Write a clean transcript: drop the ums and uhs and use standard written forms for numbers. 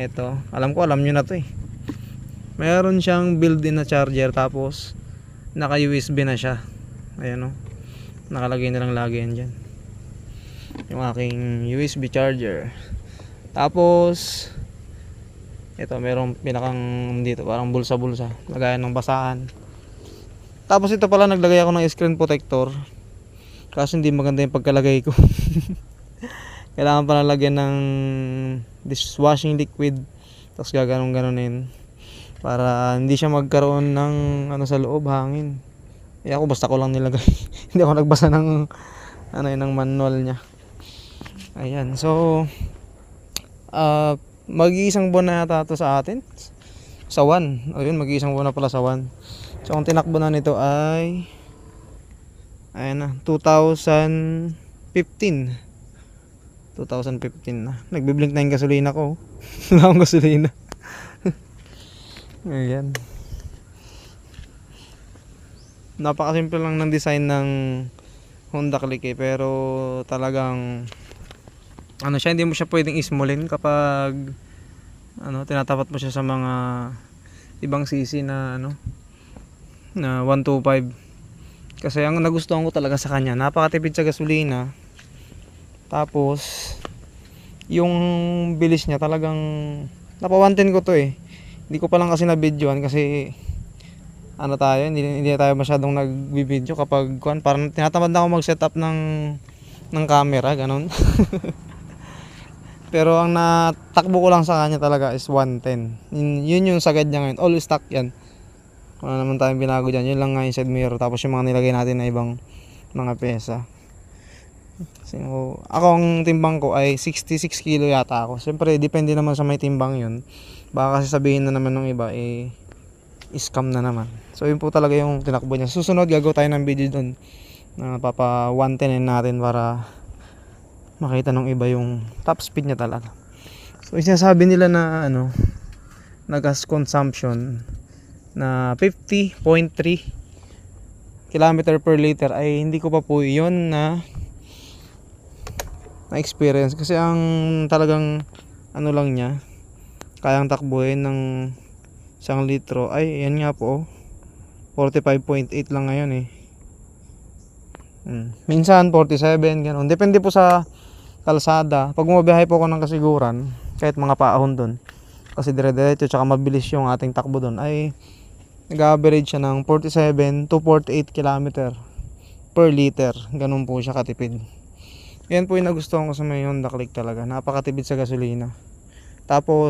Ito, alam ko alam nyo na to eh. Meron siyang built-in na charger, tapos naka USB na siya. Ayan o, nakalagay na lang lagi yan dyan, yung aking USB charger. Tapos ito, merong pinakang dito parang bulsa-bulsa, lagayan ng basahan. Tapos ito pala, naglagay ako ng screen protector kasi hindi maganda yung pagkalagay ko. Kailangan pala lagyan ng dishwashing liquid, tapos gaganon-ganonin para hindi siya magkaroon ng ano sa loob, hangin. Ako basta ko lang nilagay. Hindi ako nagbasa ng ano yun, ng manual niya. Ayan, so mag-iisang buwan na yata ito sa atin, sa 1. Ayun, mag-iisang buwan na pala sa 1. So ang tinakbo na nito ay ayan na, 2015 na. Nagbiblink na yung gasolina ko. Wala akong gasolina. Ayan, napakasimple lang ng design ng Honda Click eh, pero talagang ano siya, hindi mo siya pwedeng ismolin kapag ano, tinatapat mo siya sa mga ibang CC na ano, na 125. Kasi ang nagustuhan ko talaga sa kanya, napakatipid sa gasolina. Tapos yung bilis niya talagang napa-110 ko to eh. Hindi ko pa lang kasi na-videoan kasi ano tayo, hindi tayo masyadong nag-video kapag kuan, parang tinatamad na ako mag-setup ng camera, ganun. Pero ang natakbo ko lang sa kanya talaga is 110. Yun yung sagad niya ngayon, all stock yan. Wala naman tayong binago dyan, yun lang nga yung side mirror, tapos yung mga nilagay natin na ibang mga pesa. So, ako ang timbang ko ay 66 kilo yata ako. Siyempre depende naman sa may timbang yun, baka kasi sabihin na naman ng iba eh scam na naman. So yun po talaga yung tinakbo niya. Susunod gagawa tayo ng video doon na papa 110 natin para makita ng iba yung top speed niya talaga. So sinasabi nila na ano, na gas consumption na 50.3 km per liter, ay hindi ko pa po yun na experience, kasi ang talagang ano lang niya, kayang takbuhin ng 1 litro ay yan nga po, 45.8 lang ngayon eh. Minsan 47, ganoon, depende po sa kalsada. Pag bumabiyahe po ako ng kasiguran, kahit mga paahon doon, kasi dire-diretso tsaka mabilis yung ating takbo doon, ay nag-average siya ng 47 to 48 km per liter. Ganun po siya katipid. Yan po yung nagustuhan ko sa may Honda Click talaga, napakatipid sa gasolina. Tapos